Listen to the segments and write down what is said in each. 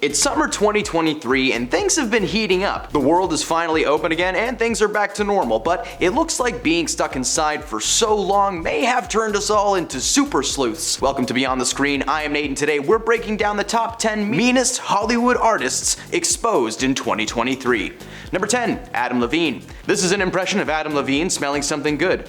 It's summer 2023 and things have been heating up. The world is finally open again and things are back to normal, but it looks like being stuck inside for so long may have turned us all into super sleuths. Welcome to Beyond the Screen, I am Nate, and today we're breaking down the top 10 meanest Hollywood artists exposed in 2023. Number 10, Adam Levine. This is an impression of Adam Levine smelling something good.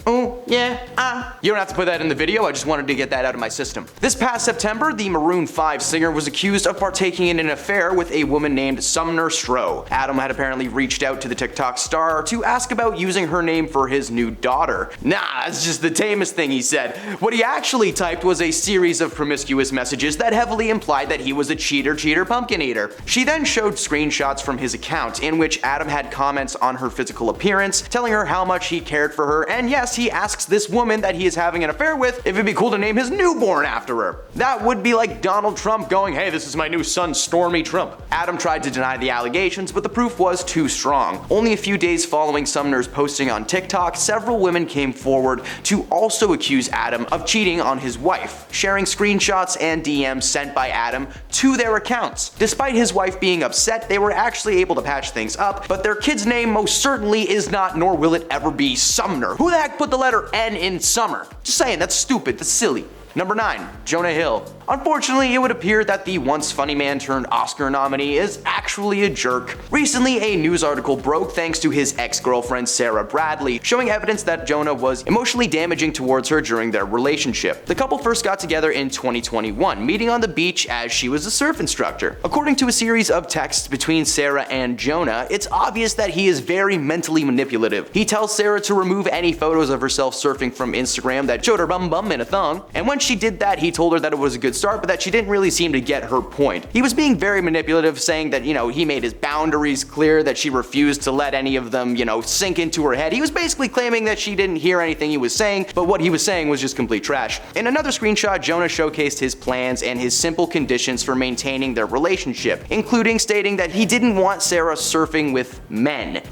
Oh, yeah, You don't have to put that in the video, I just wanted to get that out of my system. This past September, the Maroon 5 singer was accused of partaking in an affair with a woman named Sumner Stroh. Adam had apparently reached out to the TikTok star to ask about using her name for his new daughter. Nah, it's just the tamest thing he said. What he actually typed was a series of promiscuous messages that heavily implied that he was a cheater, pumpkin eater. She then showed screenshots from his account in which Adam had comments on her physical appearance, telling her how much he cared for her, and yes, he asks this woman that he is having an affair with if it'd be cool to name his newborn after her. That would be like Donald Trump going, hey, this is my new son, Stormy Trump. Adam tried to deny the allegations, but the proof was too strong. Only a few days following Sumner's posting on TikTok, several women came forward to also accuse Adam of cheating on his wife, sharing screenshots and DMs sent by Adam to their accounts. Despite his wife being upset, they were actually able to patch things up, but their kid's name most certainly is not, nor will it ever be, Sumner. Who the heck put the letter N in summer? Just saying, that's stupid, that's silly. Number 9, Jonah Hill. Unfortunately, it would appear that the once funny man turned Oscar nominee is actually a jerk. Recently, a news article broke thanks to his ex-girlfriend Sarah Bradley, showing evidence that Jonah was emotionally damaging towards her during their relationship. The couple first got together in 2021, meeting on the beach as she was a surf instructor. According to a series of texts between Sarah and Jonah, it's obvious that he is very mentally manipulative. He tells Sarah to remove any photos of herself surfing from Instagram that showed her bum in a thong, and when she did that, he told her that it was a good start, but that she didn't really seem to get her point. He was being very manipulative, saying that, he made his boundaries clear, that she refused to let any of them, sink into her head. He was basically claiming that she didn't hear anything he was saying, but what he was saying was just complete trash. In another screenshot, Jonah showcased his plans and his simple conditions for maintaining their relationship, including stating that he didn't want Sarah surfing with men,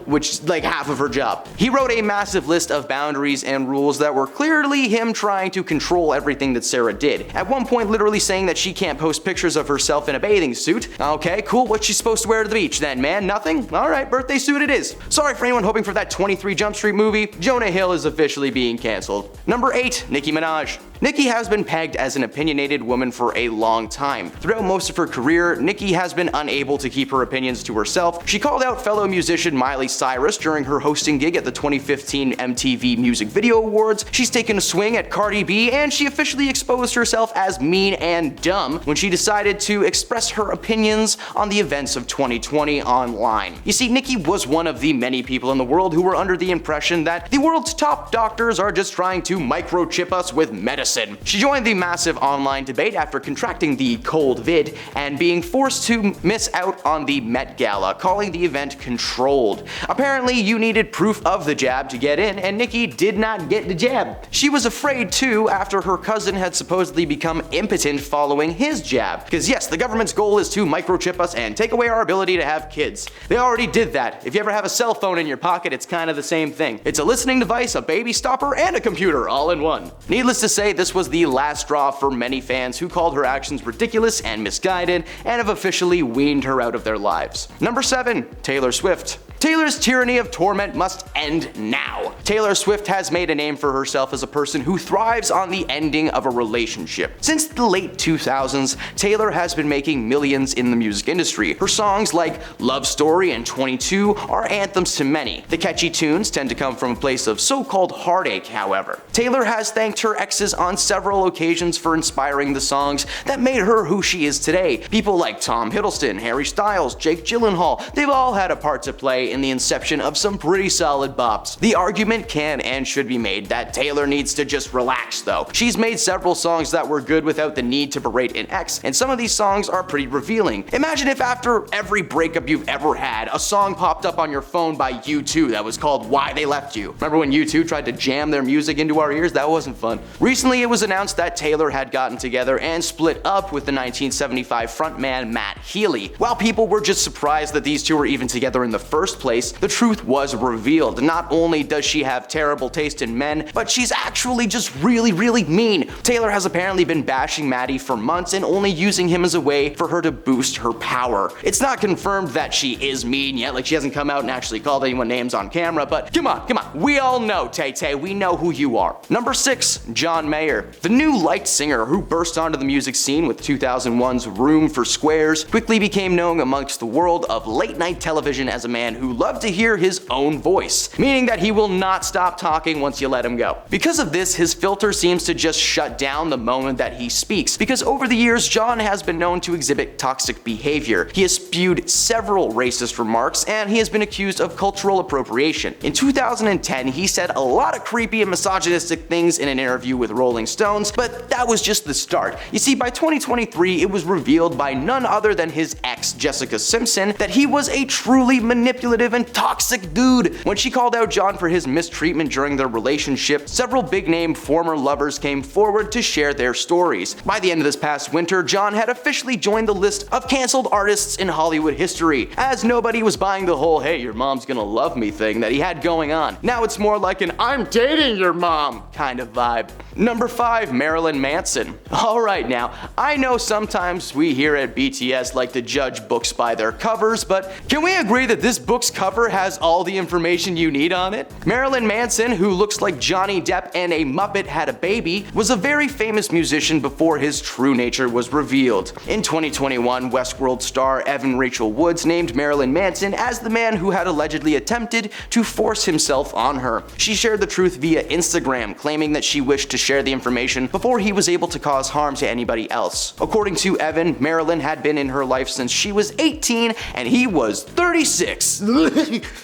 which is like half of her job. He wrote a massive list of boundaries and rules that were clearly him trying to control everything that Sarah did. At one point, literally saying that she can't post pictures of herself in a bathing suit. Okay, cool, what's she supposed to wear to the beach then, man? Nothing? Alright, birthday suit it is. Sorry for anyone hoping for that 23 Jump Street movie, Jonah Hill is officially being cancelled. Number 8, Nicki Minaj. Nicki has been pegged as an opinionated woman for a long time. Throughout most of her career, Nicki has been unable to keep her opinions to herself. She called out fellow musician Miley Cyrus during her hosting gig at the 2015 MTV Music Video Awards. She's taken a swing at Cardi B, and she officially exposed herself as mean and dumb when she decided to express her opinions on the events of 2020 online. You see, Nicki was one of the many people in the world who were under the impression that the world's top doctors are just trying to microchip us with medicine. She joined the massive online debate after contracting the cold vid and being forced to miss out on the Met Gala, calling the event controlled. Apparently, you needed proof of the jab to get in, and Nicki did not get the jab. She was afraid too after her cousin had supposedly become impotent following his jab. Because yes, the government's goal is to microchip us and take away our ability to have kids. They already did that. If you ever have a cell phone in your pocket, it's kind of the same thing. It's a listening device, a baby stopper, and a computer all in one. Needless to say, this was the last straw for many fans who called her actions ridiculous and misguided and have officially weaned her out of their lives. Number 7, Taylor Swift. Taylor's tyranny of torment must end now. Taylor Swift has made a name for herself as a person who thrives on the ending of a relationship. Since the late 2000s, Taylor has been making millions in the music industry. Her songs like Love Story and 22 are anthems to many. The catchy tunes tend to come from a place of so-called heartache, however. Taylor has thanked her exes on several occasions for inspiring the songs that made her who she is today. People like Tom Hiddleston, Harry Styles, Jake Gyllenhaal, they've all had a part to play in the inception of some pretty solid bops. The argument can and should be made that Taylor needs to just relax though. She's made several songs that were good without the need to berate an ex, and some of these songs are pretty revealing. Imagine if after every breakup you've ever had, a song popped up on your phone by U2 that was called Why They Left You. Remember when U2 tried to jam their music into our ears? That wasn't fun. Recently, it was announced that Taylor had gotten together and split up with the 1975 frontman Matt Healy. While people were just surprised that these two were even together in the first first place, the truth was revealed. Not only does she have terrible taste in men, but she's actually just really mean. Taylor has apparently been bashing Maddie for months and only using him as a way for her to boost her power. It's not confirmed that she is mean yet, like she hasn't come out and actually called anyone names on camera, but come on, we all know, Tay-Tay, we know who you are. Number 6, John Mayer. The new light singer who burst onto the music scene with 2001's Room for Squares quickly became known amongst the world of late night television as a man who loved to hear his own voice, meaning that he will not stop talking once you let him go. Because of this, his filter seems to just shut down the moment that he speaks, because over the years, John has been known to exhibit toxic behavior. He has spewed several racist remarks, and he has been accused of cultural appropriation. In 2010, he said a lot of creepy and misogynistic things in an interview with Rolling Stones, but that was just the start. You see, by 2023, it was revealed by none other than his ex, Jessica Simpson, that he was a truly manipulative and toxic dude. When she called out John for his mistreatment during their relationship, several big-name former lovers came forward to share their stories. By the end of this past winter, John had officially joined the list of canceled artists in Hollywood history, as nobody was buying the whole "hey, your mom's gonna love me" thing that he had going on. Now it's more like an "I'm dating your mom" kind of vibe. Number 5, Marilyn Manson. Alright now, I know sometimes we here at BTS like to judge books by their covers, but can we agree that this book's cover has all the information you need on it? Marilyn Manson, who looks like Johnny Depp and a Muppet had a baby, was a very famous musician before his true nature was revealed. In 2021, Westworld star Evan Rachel Woods named Marilyn Manson as the man who had allegedly attempted to force himself on her. She shared the truth via Instagram, claiming that she wished to share the information before he was able to cause harm to anybody else. According to Evan, Marilyn had been in her life since she was 18 and he was 36.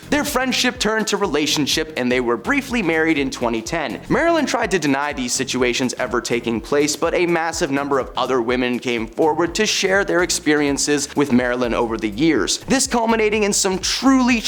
Their friendship turned to relationship and they were briefly married in 2010. Marilyn tried to deny these situations ever taking place, but a massive number of other women came forward to share their experiences with Marilyn over the years. This culminating in some truly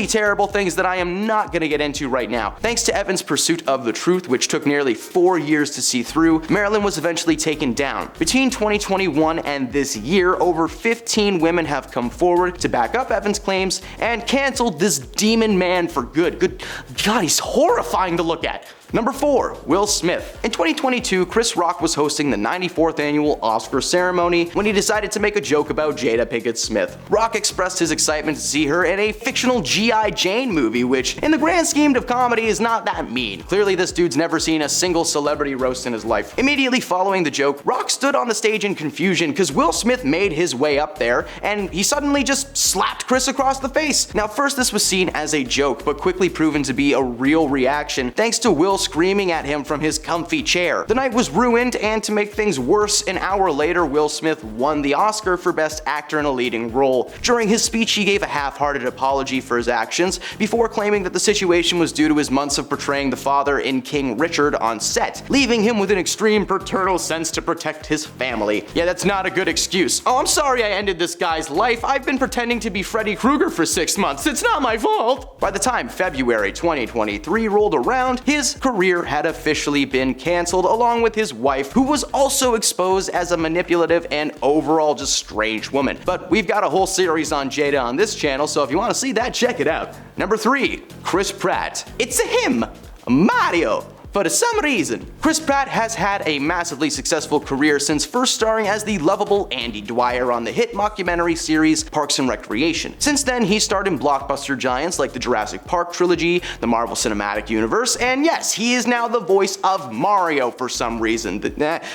terrible things that I am not gonna get into right now. Thanks to Evan's pursuit of the truth, which took nearly 4 years to see through, Marilyn was eventually taken down. Between 2021 and this year, over 15 women have come forward to back up Evan's claims and canceled this demon man for good. Good God, he's horrifying to look at. Number 4, Will Smith. In 2022, Chris Rock was hosting the 94th annual Oscar ceremony when he decided to make a joke about Jada Pinkett Smith. Rock expressed his excitement to see her in a fictional G.I. Jane movie, which, in the grand scheme of comedy, is not that mean. Clearly, this dude's never seen a single celebrity roast in his life. Immediately following the joke, Rock stood on the stage in confusion because Will Smith made his way up there and he suddenly just slapped Chris across the face. Now, first this was seen as a joke, but quickly proven to be a real reaction thanks to Will screaming at him from his comfy chair. The night was ruined, and to make things worse, an hour later, Will Smith won the Oscar for Best Actor in a Leading Role. During his speech, he gave a half-hearted apology for his actions, before claiming that the situation was due to his months of portraying the father in King Richard on set, leaving him with an extreme paternal sense to protect his family. Yeah, that's not a good excuse. "Oh, I'm sorry I ended this guy's life. I've been pretending to be Freddy Krueger for 6 months. It's not my fault." By the time February 2023 rolled around, his career had officially been canceled, along with his wife, who was also exposed as a manipulative and overall just strange woman. But we've got a whole series on Jada on this channel, so if you want to see that, check it out. Number 3, Chris Pratt. It's a him, Mario. For some reason, Chris Pratt has had a massively successful career since first starring as the lovable Andy Dwyer on the hit mockumentary series Parks and Recreation. Since then, he starred in blockbuster giants like the Jurassic Park trilogy, the Marvel Cinematic Universe, and yes, he is now the voice of Mario for some reason.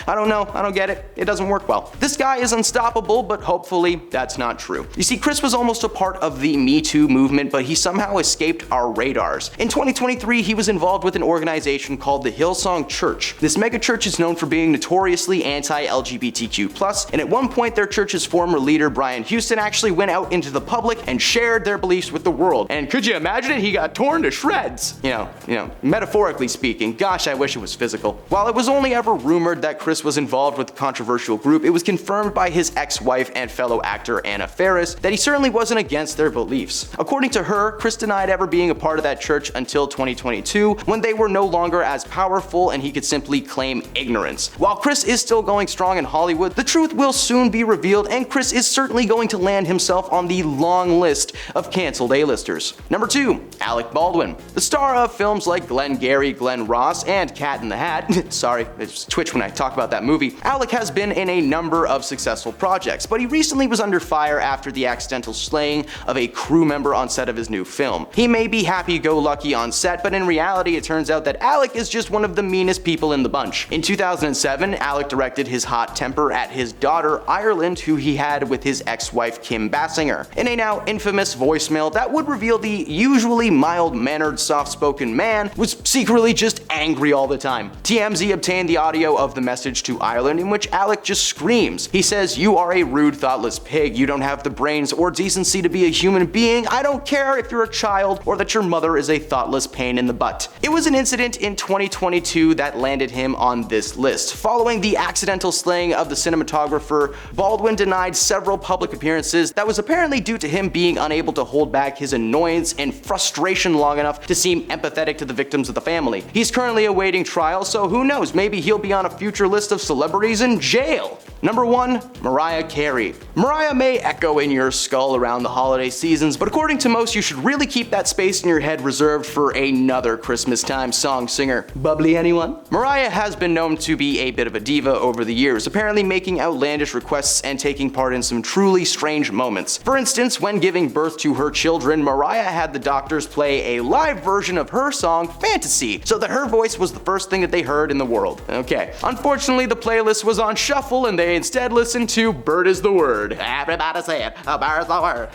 I don't know, I don't get it, it doesn't work well. This guy is unstoppable, but hopefully that's not true. You see, Chris was almost a part of the Me Too movement, but he somehow escaped our radars. In 2023, he was involved with an organization called the Hillsong Church. This mega church is known for being notoriously anti-LGBTQ+, and at one point their church's former leader Brian Houston actually went out into the public and shared their beliefs with the world. And could you imagine it? He got torn to shreds. You know, metaphorically speaking. Gosh, I wish it was physical. While it was only ever rumored that Chris was involved with the controversial group, it was confirmed by his ex-wife and fellow actor Anna Faris that he certainly wasn't against their beliefs. According to her, Chris denied ever being a part of that church until 2022, when they were no longer as powerful and he could simply claim ignorance. While Chris is still going strong in Hollywood, the truth will soon be revealed, and Chris is certainly going to land himself on the long list of canceled A-listers. Number 2. Alec Baldwin. The star of films like Glengarry Glen Ross and Cat in the Hat sorry, it's twitch when I talk about that movie. Alec has been in a number of successful projects, but he recently was under fire after the accidental slaying of a crew member on set of his new film. He may be happy-go-lucky on set, but in reality it turns out that Alec is just one of the meanest people in the bunch. In 2007, Alec directed his hot temper at his daughter Ireland, who he had with his ex-wife Kim Basinger. In a now infamous voicemail that would reveal the usually mild-mannered, soft-spoken man was secretly just angry all the time. TMZ obtained the audio of the message to Ireland in which Alec just screams. He says, "You are a rude, thoughtless pig. You don't have the brains or decency to be a human being. I don't care if you're a child or that your mother is a thoughtless pain in the butt." It was an incident in 2022 that landed him on this list. Following the accidental slaying of the cinematographer, Baldwin denied several public appearances that was apparently due to him being unable to hold back his annoyance and frustration long enough to seem empathetic to the victims of the family. He's currently awaiting trial, so who knows, maybe he'll be on a future list of celebrities in jail. Number 1. Mariah Carey. Mariah may echo in your skull around the holiday seasons, but according to most, you should really keep that space in your head reserved for another Christmas time song singer. Bubbly anyone? Mariah has been known to be a bit of a diva over the years, apparently making outlandish requests and taking part in some truly strange moments. For instance, when giving birth to her children, Mariah had the doctors play a live version of her song Fantasy, so that her voice was the first thing that they heard in the world. Okay. Unfortunately, the playlist was on shuffle and they instead listened to Bird is the Word. Everybody say it, a bird's the word.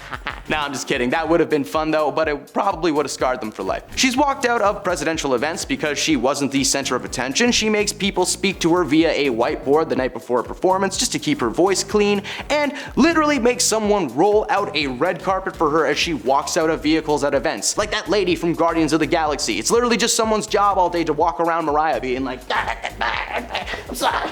Nah, I'm just kidding. That would have been fun though, but it probably would have scarred them for life. She's walked out of presidential events because she wasn't the center of attention. She makes people speak to her via a whiteboard the night before a performance just to keep her voice clean, and literally makes someone roll out a red carpet for her as she walks out of vehicles at events. Like that lady from Guardians of the Galaxy. It's literally just someone's job all day to walk around Mariah being like, I'm sorry.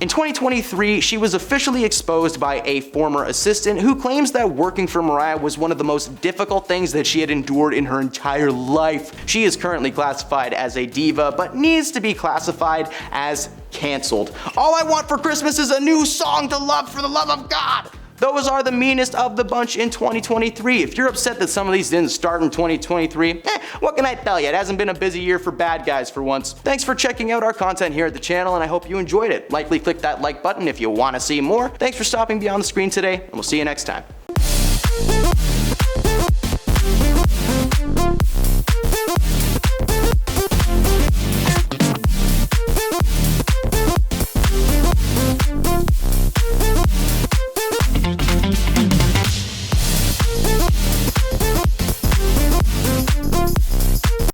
In 2023, she was officially exposed by a former assistant who claims that working for Mariah was one of the most difficult things that she had endured in her entire life. She is currently classified as a diva, but needs to be classified as canceled. All I want for Christmas is a new song to love for the love of God. Those are the meanest of the bunch in 2023. If you're upset that some of these didn't start in 2023, what can I tell you? It hasn't been a busy year for bad guys for once. Thanks for checking out our content here at the channel, and I hope you enjoyed it. Likely click that like button if you want to see more. Thanks for stopping beyond the screen today, and we'll see you next time.